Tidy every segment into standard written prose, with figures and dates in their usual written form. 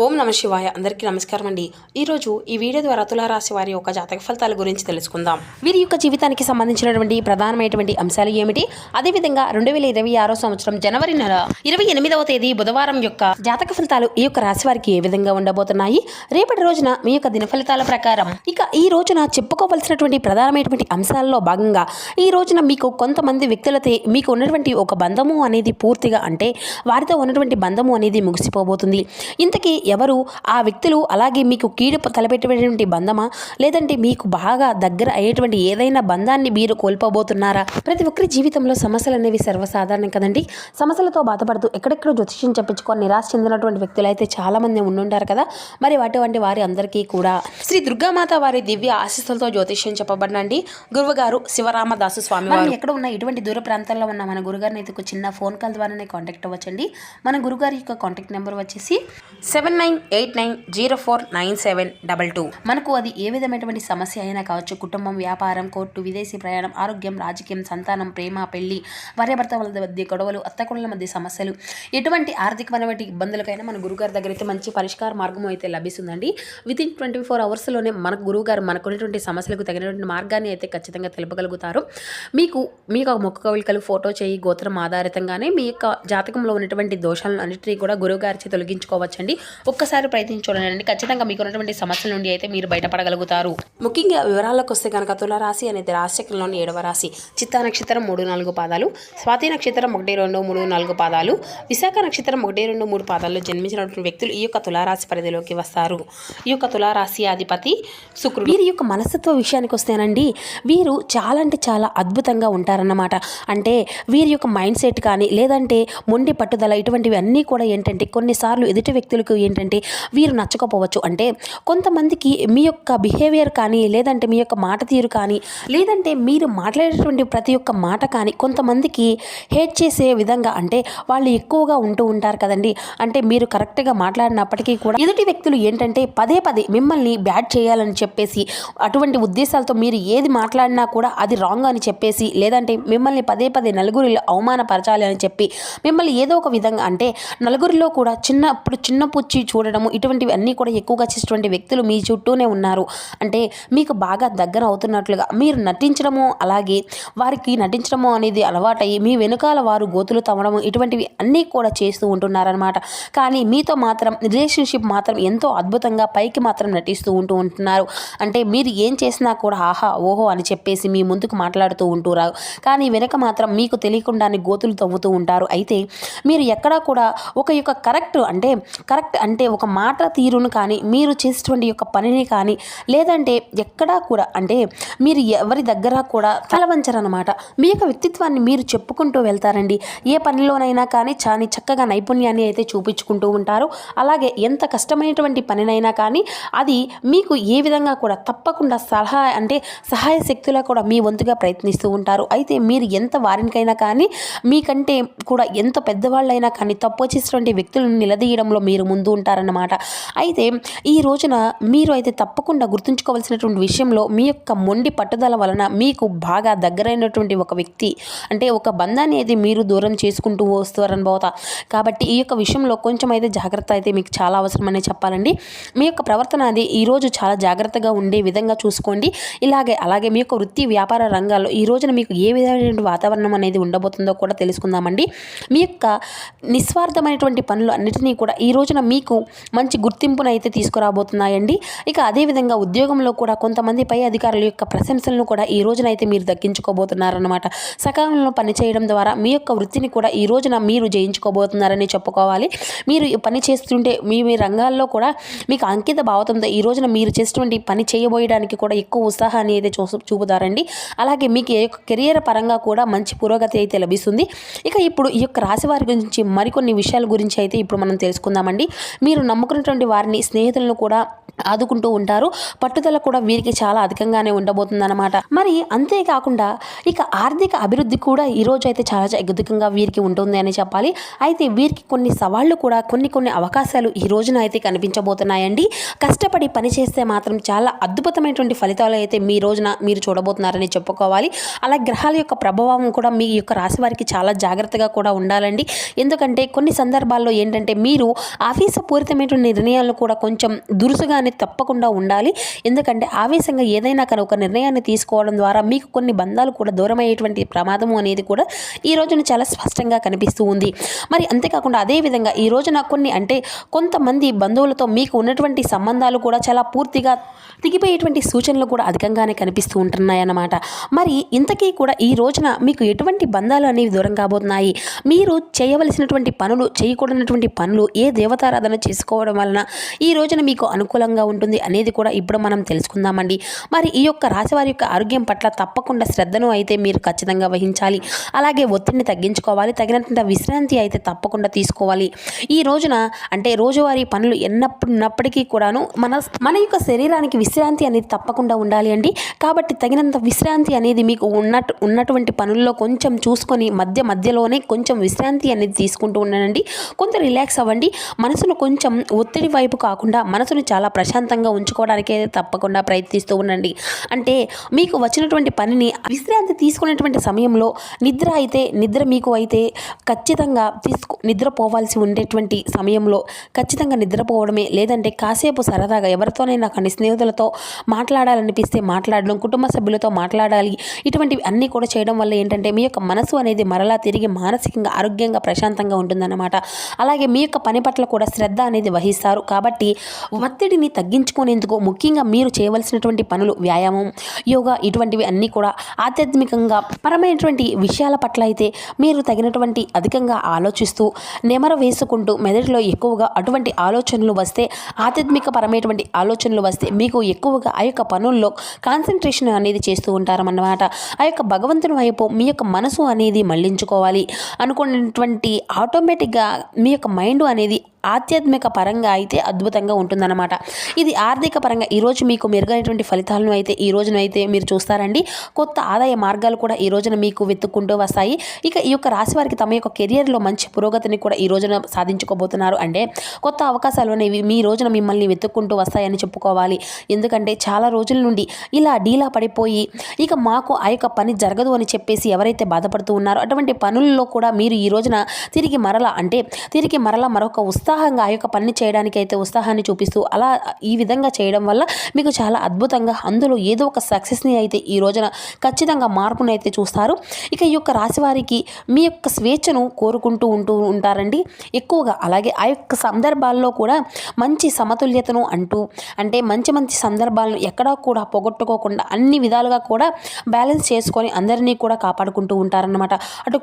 ఓం నమ శివాయ. అందరికీ నమస్కారం అండి. ఈరోజు ఈ వీడియో ద్వారా తులారాశి వారి యొక్క జాతక ఫలితాల గురించి తెలుసుకుందాం. వీరి యొక్క జీవితానికి సంబంధించినటువంటి ప్రధానమైనటువంటి అంశాలు ఏమిటి, అదేవిధంగా 2026 సంవత్సరం జనవరి నెల 28వ తేదీ బుధవారం యొక్క జాతక ఫలితాలు ఈ యొక్క రాశి వారికి ఏ విధంగా ఉండబోతున్నాయి, రేపటి రోజున మీ యొక్క దిన ఫలితాల ప్రకారం ఇక ఈ రోజున చెప్పుకోవలసినటువంటి ప్రధానమైనటువంటి అంశాలలో భాగంగా ఈ రోజున మీకు కొంతమంది వ్యక్తులతో మీకు ఉన్నటువంటి ఒక బంధము అనేది పూర్తిగా అంటే వారితో ఉన్నటువంటి బంధము అనేది ముగిసిపోబోతుంది. ఇంతకీ ఎవరు ఆ వ్యక్తులు, అలాగే మీకు కీడు తలపెట్టేటువంటి బంధమా, లేదంటే మీకు బాగా దగ్గర అయ్యేటువంటి ఏదైనా బంధాన్ని మీరు కోల్పోబోతున్నారా? ప్రతి ఒక్కరి జీవితంలో సమస్యలు అనేవి సర్వసాధారణం కదండి. సమస్యలతో బాధపడుతూ ఎక్కడెక్కడో జ్యోతిష్యం చెప్పించుకొని నిరాశ చెందినటువంటి వ్యక్తులు అయితే చాలా మంది ఉండుంటారు కదా. మరి అటువంటి వారి అందరికీ కూడా శ్రీ దుర్గామాత వారి దివ్య ఆశీస్సులతో జ్యోతిష్యం చెప్పబడినండి గురువుగారు శివరామదాసు స్వామి వారు. ఎక్కడ ఉన్న ఇటువంటి దూర ప్రాంతాల్లో ఉన్న మన గురుగారిని అయితే ఒక చిన్న ఫోన్ కాల్ ద్వారానే కాంటాక్ట్ అవ్వచ్చండి. మన గురుగారి యొక్క కాంటాక్ట్ నెంబర్ వచ్చేసి 7989049722. మనకు అది ఏ విధమైనటువంటి సమస్య అయినా కావచ్చు, కుటుంబం, వ్యాపారం, కోర్టు, విదేశీ ప్రయాణం, ఆరోగ్యం, రాజకీయం, సంతానం, ప్రేమ, పెళ్లి, భార్యాభర్తల మధ్య గొడవలు, అత్తకొండల మధ్య సమస్యలు, ఎటువంటి ఆర్థికమైనటువంటి ఇబ్బందులకైనా మన గురుగారి దగ్గర అయితే మంచి పరిష్కార మార్గం అయితే లభిస్తుందండి. వితిన్ 24 అవర్స్లోనే మన గురువుగారు మనకున్నటువంటి సమస్యలకు తగినటువంటి మార్గాన్ని అయితే ఖచ్చితంగా తెలుపగలుగుతారు. మీకు మొక్క కవలికలు, ఫోటో చేయి, గోత్రం ఆధారితంగానే మీ యొక్క జాతకంలో ఉన్నటువంటి దోషాలను అన్నింటినీ కూడా గురువుగారిచే తొలగించుకోవచ్చండి. ఒక్కసారి ప్రయత్నించి చూడండి, ఖచ్చితంగా మీకు ఉన్నటువంటి సమస్యల నుండి అయితే మీరు బయటపడగలుగుతారు. ముఖ్యంగా వివరాల్లోకి వస్తే కనుక తులారాశి అనేది రాశిచక్రంలోని 7వ రాశి. చిత్తా నక్షత్రం 3-4 పాదాలు, స్వాతి నక్షత్రం 1-2-3-4 పాదాలు, విశాఖ నక్షత్రం 1-2-3 పాదాల్లో జన్మించినటువంటి వ్యక్తులు ఈ యొక్క తులారాశి పరిధిలోకి వస్తారు. ఈ యొక్క తులారాశి అధిపతి శుక్రుడు. వీరి యొక్క మనస్తత్వ విషయానికి వస్తేనండి, వీరు చాలా అంటే చాలా అద్భుతంగా ఉంటారన్నమాట. అంటే వీరి యొక్క మైండ్ సెట్ కానీ, లేదంటే మొండి పట్టుదల, ఇటువంటివి అన్నీ కూడా ఏంటంటే కొన్నిసార్లు ఎదుటి వ్యక్తులకు ఏంటంటే వీరు నచ్చకపోవచ్చు. అంటే కొంతమందికి మీ యొక్క బిహేవియర్ కానీ, లేదంటే మీ యొక్క మాట తీరు కానీ, లేదంటే మీరు మాట్లాడేటువంటి ప్రతి ఒక్క మాట కానీ కొంతమందికి హేట్ చేసే విధంగా, అంటే వాళ్ళు ఎక్కువగా ఉంటూ ఉంటారు కదండి. అంటే మీరు కరెక్ట్గా మాట్లాడినప్పటికీ కూడా ఎదుటి వ్యక్తులు ఏంటంటే పదే పదే మిమ్మల్ని బ్యాడ్ చేయాలని చెప్పేసి, అటువంటి ఉద్దేశాలతో మీరు ఏది మాట్లాడినా కూడా అది రాంగ్ అని చెప్పేసి, లేదంటే మిమ్మల్ని పదే పదే నలుగురిలో అవమానపరచాలి అని చెప్పి మిమ్మల్ని ఏదో ఒక విధంగా, అంటే నలుగురిలో కూడా చిన్న పుచ్చి చూడడము, ఇటువంటివి అన్నీ కూడా ఎక్కువగా చేసేటువంటి వ్యక్తులు మీ చుట్టూనే ఉన్నారు. అంటే మీకు బాగా దగ్గర అవుతున్నట్లుగా మీరు నటించడము, అలాగే వారికి నటించడము అనేది అలవాటయ్యి మీ వెనుకాల వారు గోతులు తవ్వడము, ఇటువంటివి అన్నీ కూడా చేస్తూ ఉంటున్నారనమాట. కానీ మీతో మాత్రం రిలేషన్షిప్ మాత్రం ఎంతో అద్భుతంగా పైకి మాత్రం నటిస్తూ ఉంటున్నారు. అంటే మీరు ఏం చేసినా కూడా ఆహా ఓహో అని చెప్పేసి మీ ముందుకు మాట్లాడుతూ ఉంటున్నారు, కానీ వెనక మాత్రం మీకు తెలియకుండానే గోతులు తవ్వుతూ ఉంటారు. అయితే మీరు ఎక్కడా కూడా ఒక యొక్క కరెక్ట్ అంటే ఒక మాట తీరును కానీ, మీరు చేసేటువంటి యొక్క పనిని కానీ, లేదంటే ఎక్కడా కూడా అంటే మీరు ఎవరి దగ్గర కూడా తలవంచరనమాట. మీ యొక్క వ్యక్తిత్వాన్ని మీరు చెప్పుకుంటూ వెళ్తారండి. ఏ పనిలోనైనా కానీ చాలా చక్కగా నైపుణ్యాన్ని అయితే చూపించుకుంటూ ఉంటారు. అలాగే ఎంత కష్టమైనటువంటి పనినైనా కానీ అది మీకు ఏ విధంగా కూడా తప్పకుండా సహాయ శక్తులా కూడా మీ వంతుగా ప్రయత్నిస్తూ ఉంటారు. అయితే మీరు ఎంత వారికైనా కానీ, మీకంటే కూడా ఎంత పెద్దవాళ్ళైనా కానీ తప్పు చేసినటువంటి వ్యక్తులను నిలదీయడంలో మీరు ముందు ఉంటారన్నమాట. అయితే ఈ రోజున మీరు అయితే తప్పకుండా గుర్తుంచుకోవాల్సినటువంటి విషయంలో మీ యొక్క మొండి పట్టుదల వలన మీకు బాగా దగ్గరైనటువంటి ఒక వ్యక్తి, అంటే ఒక బంధాన్ని అయితే మీరు దూరం చేసుకుంటూ వస్తారనబోతా. కాబట్టి ఈ యొక్క విషయంలో కొంచెం అయితే జాగ్రత్త అయితే మీకు చాలా అవసరమని చెప్పాలండి. మీ యొక్క ప్రవర్తన అది ఈరోజు చాలా జాగ్రత్తగా ఉండే విధంగా చూసుకోండి. అలాగే మీ యొక్క వృత్తి వ్యాపార రంగాల్లో ఈ రోజున మీకు ఏ విధమైనటువంటి వాతావరణం అనేది ఉండబోతుందో కూడా తెలుసుకుందామండి. మీ యొక్క నిస్వార్థమైనటువంటి పనులు అన్నిటినీ కూడా ఈ రోజున మీకు మంచి గుర్తింపును అయితే తీసుకురాబోతున్నాయండి. ఇక అదేవిధంగా ఉద్యోగంలో కూడా కొంతమంది పై అధికారుల యొక్క ప్రశంసలను కూడా ఈ రోజున అయితే మీరు దక్కించుకోబోతున్నారన్నమాట. సకాలంలో పనిచేయడం ద్వారా మీ యొక్క వృత్తిని కూడా ఈ రోజున మీరు జయించుకోబోతున్నారని చెప్పుకోవాలి. మీరు పని చేస్తుంటే మీ రంగాల్లో కూడా మీకు అంకిత భావంతో ఈ రోజున మీరు చేసేటువంటి పని చేయబోయడానికి కూడా ఎక్కువ ఉత్సాహాన్ని అయితే చూపుతారండి. అలాగే మీకు కెరియర్ పరంగా కూడా మంచి పురోగతి అయితే లభిస్తుంది. ఇక ఇప్పుడు ఈ యొక్క రాశి వారి గురించి మరికొన్ని విషయాల గురించి అయితే ఇప్పుడు మనం తెలుసుకుందామండి. మీరు నమ్ముకున్నటువంటి వారిని, స్నేహితులను కూడా ఆదుకుంటూ ఉంటారు. పట్టుదల కూడా వీరికి చాలా అధికంగానే ఉండబోతుందన్నమాట. మరి అంతేకాకుండా ఇక ఆర్థిక అభివృద్ధి కూడా ఈరోజు అయితే చాలా అద్భుతంగా వీరికి ఉంటుంది అని చెప్పాలి. అయితే వీరికి కొన్ని సవాళ్లు కూడా, కొన్ని అవకాశాలు ఈ రోజున అయితే కనిపించబోతున్నాయండి. కష్టపడి పని చేస్తే మాత్రం చాలా అద్భుతమైనటువంటి ఫలితాలు అయితే మీ రోజున మీరు చూడబోతున్నారని చెప్పుకోవాలి. అలా గ్రహాల యొక్క ప్రభావం కూడా మీ యొక్క రాశి వారికి చాలా జాగ్రత్తగా కూడా ఉండాలండి. ఎందుకంటే కొన్ని సందర్భాల్లో ఏంటంటే మీరు ఆఫీసు ఆవేశపూరితమైన నిర్ణయాలు కూడా కొంచెం దురుసుగానే తప్పకుండా ఉండాలి. ఎందుకంటే ఆవేశంగా ఏదైనా కానీ ఒక నిర్ణయాన్ని తీసుకోవడం ద్వారా మీకు కొన్ని బంధాలు కూడా దూరమయ్యేటువంటి ప్రమాదము అనేది కూడా ఈ రోజున చాలా స్పష్టంగా కనిపిస్తూ ఉంది. మరి అంతేకాకుండా అదేవిధంగా ఈ రోజున కొంతమంది బంధువులతో మీకు ఉన్నటువంటి సంబంధాలు కూడా చాలా పూర్తిగా తెగిపోయేటువంటి సూచనలు కూడా అధికంగానే కనిపిస్తూ ఉంటున్నాయన్నమాట. మరి ఇంతకీ కూడా ఈ రోజున మీకు ఎటువంటి బంధాలు అనేవి దూరం కాబోతున్నాయి, మీరు చేయవలసినటువంటి పనులు, చేయకూడనటువంటి పనులు, ఏ దేవతారాధన చేసుకోవడం వలన ఈ రోజున మీకు అనుకూలంగా ఉంటుంది అనేది కూడా ఇప్పుడు మనం తెలుసుకుందామండి. మరి ఈ యొక్క రాశి వారి యొక్క ఆరోగ్యం పట్ల తప్పకుండా శ్రద్ధను అయితే మీరు ఖచ్చితంగా వహించాలి. అలాగే ఒత్తిడిని తగ్గించుకోవాలి. తగినంత విశ్రాంతి అయితే తప్పకుండా తీసుకోవాలి. ఈ రోజున రోజువారీ పనులు ఉన్నప్పటికీ కూడాను మన యొక్క శరీరానికి విశ్రాంతి అనేది తప్పకుండా ఉండాలి అండి. కాబట్టి తగినంత విశ్రాంతి అనేది మీకు ఉన్నటువంటి పనుల్లో కొంచెం చూసుకొని మధ్యలోనే కొంచెం విశ్రాంతి అనేది తీసుకుంటూ ఉండండి. కొంత రిలాక్స్ అవ్వండి. మనసును కొంచెం ఒత్తిడి వైపు కాకుండా మనసును చాలా ప్రశాంతంగా ఉంచుకోవడానికే తప్పకుండా ప్రయత్నిస్తూ ఉండండి. మీకు వచ్చినటువంటి పనిని విశ్రాంతి తీసుకునేటువంటి సమయంలో నిద్ర మీకు అయితే ఖచ్చితంగా నిద్రపోవాల్సి ఉండేటువంటి సమయంలో ఖచ్చితంగా నిద్రపోవడమే, లేదంటే కాసేపు సరదాగా ఎవరితోనైనా కానీ స్నేహితులతో మాట్లాడాలనిపిస్తే మాట్లాడడం, కుటుంబ సభ్యులతో మాట్లాడాలి. ఇటువంటివి అన్నీ కూడా చేయడం వల్ల ఏంటంటే మీ యొక్క మనసు అనేది మరలా తిరిగి మానసికంగా ఆరోగ్యంగా ప్రశాంతంగా ఉంటుందన్నమాట. అలాగే మీ యొక్క పని పట్ల కూడా శ్రద్ధ అనేది వహిస్తారు. కాబట్టి ఒత్తిడిని తగ్గించుకునేందుకు ముఖ్యంగా మీరు చేయవలసినటువంటి పనులు వ్యాయామం, యోగా ఇటువంటివి అన్నీ కూడా ఆధ్యాత్మికంగా పరమైనటువంటి విషయాల పట్ల అయితే మీరు తగినటువంటి అధికంగా ఆలోచిస్తూ నెమర వేసుకుంటూ మెదడులో ఎక్కువగా అటువంటి ఆలోచనలు వస్తే, ఆధ్యాత్మిక పరమైనటువంటి ఆలోచనలు వస్తే మీకు ఎక్కువగా ఆ యొక్క పనుల్లో కాన్సన్ట్రేషన్ అనేది చేస్తూ ఉంటారన్నమాట. ఆ యొక్క భగవంతుని వైపు మీ యొక్క మనసు అనేది మళ్లించుకోవాలి అనుకున్నటువంటి ఆటోమేటిక్గా మీ యొక్క మైండ్ అనేది ఆధ్యాత్మిక పరంగా అయితే అద్భుతంగా ఉంటుందన్నమాట. ఇది ఆర్థిక పరంగా ఈరోజు మీకు మెరుగైనటువంటి ఫలితాలను అయితే ఈ రోజునైతే మీరు చూస్తారండి. కొత్త ఆదాయ మార్గాలు కూడా ఈ రోజున మీకు వెతుక్కుంటూ వస్తాయి. ఇక ఈ యొక్క రాశి వారికి తమ యొక్క కెరియర్లో మంచి పురోగతిని కూడా ఈ రోజున సాధించుకోబోతున్నారు. కొత్త అవకాశాలు అనేవి మీ రోజున మిమ్మల్ని వెతుక్కుంటూ వస్తాయని చెప్పుకోవాలి. ఎందుకంటే చాలా రోజుల నుండి ఇలా డీలా పడిపోయి ఇక మాకు ఆ యొక్క పని జరగదు అని చెప్పేసి ఎవరైతే బాధపడుతూ ఉన్నారో అటువంటి పనుల్లో కూడా మీరు ఈ రోజున తిరిగి మరలా మరొక ఉత్సాహంగా ఆ యొక్క పని చేయడానికి అయితే ఉత్సాహాన్ని చూపిస్తూ అలా ఈ విధంగా చేయడం వల్ల మీకు చాలా అద్భుతంగా అందులో ఏదో ఒక సక్సెస్ని అయితే ఈ రోజున ఖచ్చితంగా మార్పుని అయితే చూస్తారు. ఇక ఈ యొక్క రాశి వారికి మీ యొక్క స్వేచ్ఛను కోరుకుంటూ ఉంటారండి ఎక్కువగా. అలాగే ఆ యొక్క సందర్భాల్లో కూడా మంచి సమతుల్యతను మంచి సందర్భాలను ఎక్కడా కూడా పోగొట్టుకోకుండా అన్ని విధాలుగా కూడా బ్యాలెన్స్ చేసుకొని అందరినీ కూడా కాపాడుకుంటూ ఉంటారన్నమాట. అటు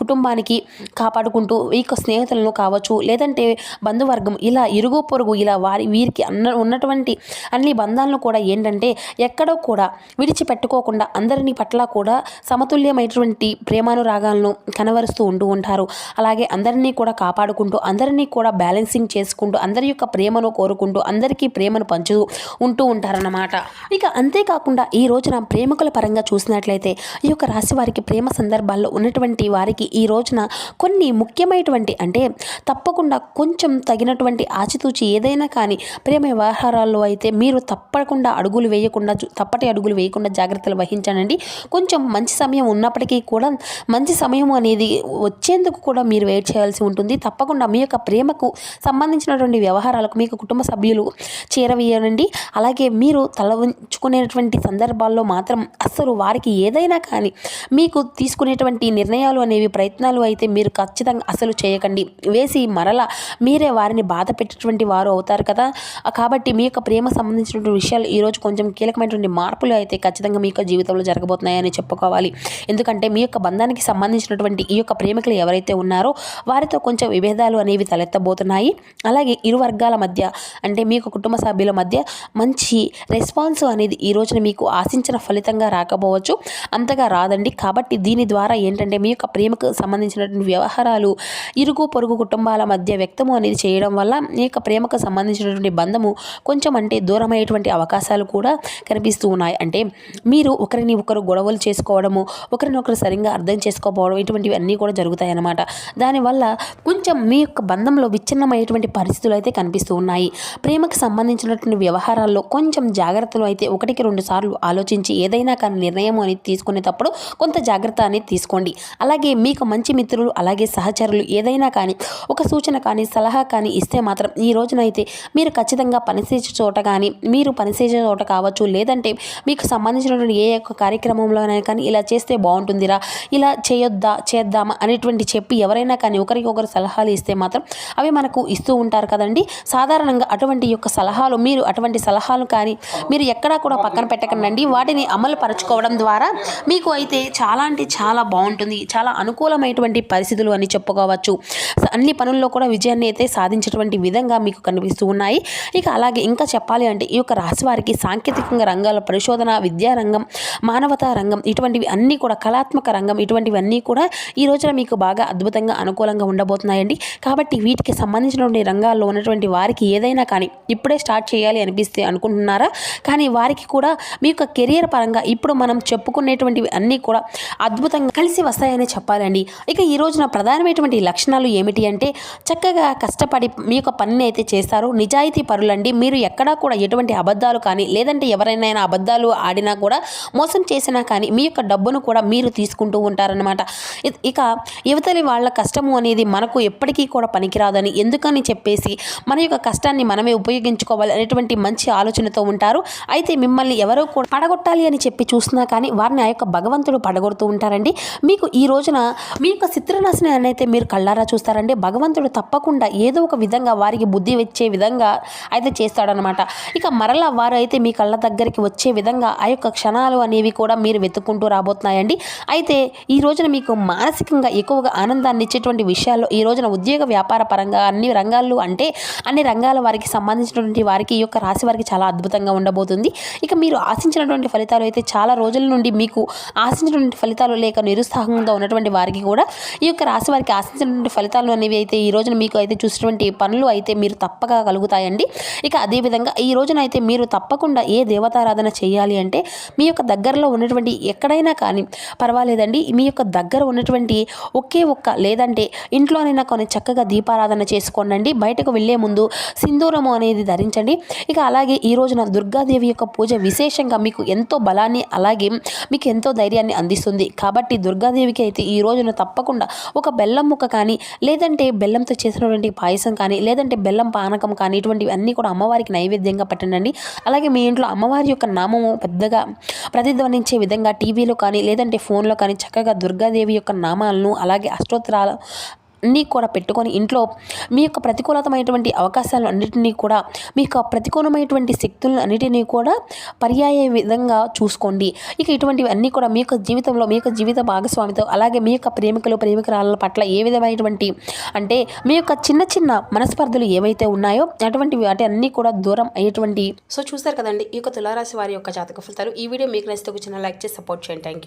కుటుంబానికి కాపాడుకుంటూ ఈ యొక్క స్నేహితులను కావచ్చు, లేదంటే బంధువర్గం, ఇలా ఇరుగు పొరుగు ఇలా వీరికి ఉన్నటువంటి అన్ని బంధాలను కూడా ఏంటంటే ఎక్కడో కూడా విడిచిపెట్టుకోకుండా అందరినీ పట్ల కూడా సమతుల్యమైనటువంటి ప్రేమానురాగాలను కనబరుస్తూ ఉంటారు. అలాగే అందరినీ కూడా కాపాడుకుంటూ, అందరినీ కూడా బ్యాలెన్సింగ్ చేసుకుంటూ, అందరి యొక్క ప్రేమను కోరుకుంటూ, అందరికీ ప్రేమను పంచుతూ ఉంటారన్నమాట. ఇక అంతేకాకుండా ఈ రోజున ప్రేమికుల పరంగా చూసినట్లయితే ఈ యొక్క రాశి వారికి ప్రేమ సందర్భాల్లో ఉన్నటువంటి వారికి ఈ రోజున కొన్ని ముఖ్యమైనటువంటి తప్పకుండా కొంచెం తగినటువంటి ఆచితూచి ఏదైనా కానీ ప్రేమ వ్యవహారాల్లో అయితే మీరు తప్పటి అడుగులు వేయకుండా జాగ్రత్తలు వహించండి. కొంచెం మంచి సమయం ఉన్నప్పటికీ కూడా మంచి సమయం అనేది వచ్చేందుకు కూడా మీరు వెయిట్ చేయాల్సి ఉంటుంది. తప్పకుండా మీ యొక్క ప్రేమకు సంబంధించినటువంటి వ్యవహారాలకు మీకు కుటుంబ సభ్యులు చేరవేయనండి. అలాగే మీరు తల ఉంచుకునేటువంటి సందర్భాల్లో మాత్రం అస్సలు వారికి ఏదైనా కానీ మీకు తీసుకునేటువంటి నిర్ణయాలు అనేవి ప్రయత్నాలు అయితే మీరు ఖచ్చితంగా అసలు చేయకండి. వేసి మరలా మీరే వారిని బాధ పెట్టేటువంటి వారు అవుతారు కదా. కాబట్టి మీ యొక్క ప్రేమ సంబంధించినటువంటి విషయాలు ఈరోజు కొంచెం కీలకమైనటువంటి మార్పులు అయితే ఖచ్చితంగా మీ యొక్క జీవితంలో జరగబోతున్నాయని చెప్పుకోవాలి. ఎందుకంటే మీ యొక్క బంధానికి సంబంధించినటువంటి ఈ యొక్క ప్రేమికులు ఎవరైతే ఉన్నారో వారితో కొంచెం విభేదాలు అనేవి తలెత్తబోతున్నాయి. అలాగే ఇరు వర్గాల మధ్య మీ యొక్క కుటుంబ సభ్యుల మధ్య మంచి రెస్పాన్స్ అనేది ఈ రోజున మీకు ఆశించిన ఫలితంగా రాకపోవచ్చు, అంతగా రాదండి. కాబట్టి దీని ద్వారా ఏంటంటే మీ యొక్క ప్రేమకు సంబంధించినటువంటి వ్యవహారాలు ఇరుగు పొరుగు కుటుంబాల మధ్య వ్యక్తము అనేది చేయడం వల్ల మీ యొక్క ప్రేమకు సంబంధించినటువంటి బంధము కొంచెం దూరమయ్యేటువంటి అవకాశాలు కూడా కనిపిస్తూ ఉన్నాయి. మీరు ఒకరిని ఒకరు గొడవలు చేసుకోవడము, ఒకరినొకరు సరిగ్గా అర్థం చేసుకోకపోవడం ఇటువంటివి అన్నీ కూడా జరుగుతాయి అన్నమాట. దానివల్ల కొంచెం మీ యొక్క బంధంలో విచ్ఛిన్నమయ్యేటువంటి పరిస్థితులు అయితే కనిపిస్తూ ఉన్నాయి. ప్రేమకు సంబంధించినటువంటి వ్యవహారాల్లో కొంచెం జాగ్రత్తలు అయితే 1-2 సార్లు ఆలోచించి ఏదైనా కానీ నిర్ణయం అనేది తీసుకునేటప్పుడు కొంత జాగ్రత్త అనేది తీసుకోండి. అలాగే మీకు మంచి మిత్రులు అలాగే సహచరులు ఏదైనా కానీ ఒక సూచన కానీ సలహా సలహా కానీ ఇస్తే మాత్రం ఈ రోజునైతే మీరు ఖచ్చితంగా పనిచేసే చోట కానీ, మీరు పనిచేసే చోట కావచ్చు, లేదంటే మీకు సంబంధించినటువంటి ఏ ఒక్క కార్యక్రమంలోనైనా కానీ ఇలా చేస్తే బాగుంటుందిరా, ఇలా చేయొద్దా, చేద్దామా అనేటువంటి చెప్పి ఎవరైనా కానీ ఒకరికొకరు సలహాలు ఇస్తే మాత్రం అవి మనకు ఇస్తూ ఉంటారు కదండి. సాధారణంగా అటువంటి యొక్క సలహాలు, మీరు అటువంటి సలహాలు కానీ మీరు ఎక్కడా కూడా పక్కన పెట్టకండి. వాటిని అమలు పరచుకోవడం ద్వారా మీకు అయితే చాలా అంటే చాలా బాగుంటుంది. చాలా అనుకూలమైనటువంటి పరిస్థితులు అని చెప్పుకోవచ్చు. అన్ని పనుల్లో కూడా విజయాన్ని అయితే సాధించేటువంటి విధంగా మీకు కనిపిస్తూ ఉన్నాయి. ఇక అలాగే ఇంకా చెప్పాలి అంటే ఈ యొక్క రాశి వారికి సాంకేతికంగా రంగాల పరిశోధన, విద్యా రంగం, మానవతా రంగం, ఇటువంటివి అన్నీ కూడా కళాత్మక రంగం, ఇటువంటివన్నీ కూడా ఈ రోజున మీకు బాగా అద్భుతంగా అనుకూలంగా ఉండబోతున్నాయండి. కాబట్టి వీటికి సంబంధించినటువంటి రంగాల్లో ఉన్నటువంటి వారికి ఏదైనా కానీ ఇప్పుడే స్టార్ట్ చేయాలి అనిపిస్తే అనుకుంటున్నారా, కానీ వారికి కూడా మీ యొక్క కెరియర్ పరంగా ఇప్పుడు మనం చెప్పుకునేటువంటివి అన్నీ కూడా అద్భుతంగా కలిసి వస్తాయని చెప్పాలండి. ఇక ఈ రోజున ప్రధానమైనటువంటి లక్షణాలు ఏమిటి అంటే చక్కగా కష్టపడి మీ యొక్క పనిని అయితే చేస్తారు. నిజాయితీ పరులండి. మీరు ఎక్కడా కూడా ఎటువంటి అబద్ధాలు కానీ, లేదంటే ఎవరైనా అబద్ధాలు ఆడినా కూడా, మోసం చేసినా కానీ మీ యొక్క డబ్బును కూడా మీరు తీసుకుంటూ ఉంటారనమాట. ఇక యువతలి వాళ్ళ కష్టము అనేది మనకు ఎప్పటికీ కూడా పనికిరాదని, ఎందుకని చెప్పేసి మన యొక్క కష్టాన్ని మనమే ఉపయోగించుకోవాలి అనేటువంటి మంచి ఆలోచనతో ఉంటారు. అయితే మిమ్మల్ని ఎవరో కూడా పడగొట్టాలి అని చెప్పి చూసినా కానీ వారిని ఆ యొక్క భగవంతుడు పడగొడుతూ ఉంటారండి. మీకు ఈ రోజున మీ యొక్క చిత్రనాశని అయితే మీరు కళ్ళారా చూస్తారండి. భగవంతుడు తప్పకుండా ఏదో ఒక విధంగా వారికి బుద్ధి వచ్చే విధంగా అయితే చేస్తాడనమాట. ఇక మరలా వారు అయితే మీ కళ్ళ దగ్గరికి వచ్చే విధంగా ఆ యొక్క క్షణాలు అనేవి కూడా మీరు వెతుక్కుంటూ రాబోతున్నాయండి. అయితే ఈ రోజున మీకు మానసికంగా ఎక్కువగా ఆనందాన్ని ఇచ్చేటువంటి విషయాల్లో ఈ రోజున ఉద్యోగ వ్యాపార పరంగా అన్ని రంగాల్లో అంటే అన్ని రంగాల వారికి సంబంధించినటువంటి వారికి ఈ యొక్క రాశి వారికి చాలా అద్భుతంగా ఉండబోతుంది. ఇక మీరు ఆశించినటువంటి ఫలితాలు అయితే చాలా రోజుల నుండి మీకు ఆశించినటువంటి ఫలితాలు లేక నిరుత్సాహంగా ఉన్నటువంటి వారికి కూడా ఈ యొక్క రాశి వారికి ఆశించినటువంటి ఫలితాలు అనేవి అయితే ఈ రోజున మీకు అయితే చూసినటువంటి పనులు అయితే మీరు తప్పగా కలుగుతాయండి. ఇక అదేవిధంగా ఈ రోజున అయితే మీరు తప్పకుండా ఏ దేవతారాధన చేయాలి అంటే మీ యొక్క దగ్గరలో ఉన్నటువంటి ఎక్కడైనా కానీ పర్వాలేదండి, మీ యొక్క దగ్గర ఉన్నటువంటి ఒకే ఒక్క లేదంటే ఇంట్లోనైనా కొన్ని చక్కగా దీపారాధన చేసుకోండి. బయటకు వెళ్ళే ముందు సింధూరము అనేది ధరించండి. ఇక అలాగే ఈ రోజున దుర్గాదేవి యొక్క పూజ విశేషంగా మీకు ఎంతో బలాన్ని అలాగే మీకు ఎంతో ధైర్యాన్ని అందిస్తుంది. కాబట్టి దుర్గాదేవికి అయితే ఈ రోజున తప్పకుండా ఒక బెల్లం ముక్క కానీ, లేదంటే బెల్లంతో చేసినటువంటి పాయసం కానీ, లేదంటే బెల్లం పానకం కానీ, ఇటువంటివి అన్నీ కూడా అమ్మవారికి నైవేద్యంగా పెట్టండి. అలాగే మీ ఇంట్లో అమ్మవారి యొక్క నామము పెద్దగా ప్రతిధ్వనించే విధంగా టీవీలో కానీ, లేదంటే ఫోన్లో కానీ చక్కగా దుర్గాదేవి యొక్క నామాలను అలాగే అష్టోత్తరాల అన్నీ కూడా పెట్టుకొని ఇంట్లో మీ యొక్క ప్రతికూలతమైనటువంటి అవకాశాలు అన్నింటినీ కూడా, మీ యొక్క ప్రతికూలమైనటువంటి శక్తులను అన్నిటినీ కూడా పర్యాయ విధంగా చూసుకోండి. ఇక ఇటువంటివి అన్నీ కూడా మీ యొక్క జీవితంలో మీ యొక్క జీవిత భాగస్వామితో అలాగే మీ యొక్క ప్రేమికురాళ్ళ పట్ల ఏ విధమైనటువంటి అంటే మీ యొక్క చిన్న చిన్న మనస్పర్ధలు ఏవైతే ఉన్నాయో అటువంటి వాటి అన్నీ కూడా దూరం అయ్యేటువంటి. సో చూస్తారు కదండి ఈ యొక్క తులారాశి వారి యొక్క జాతక ఫలితాలు. ఈ వీడియో మీకు నచ్చితే ఒక చిన్న లైక్ చేసి సపోర్ట్ చేయండి. Thank you.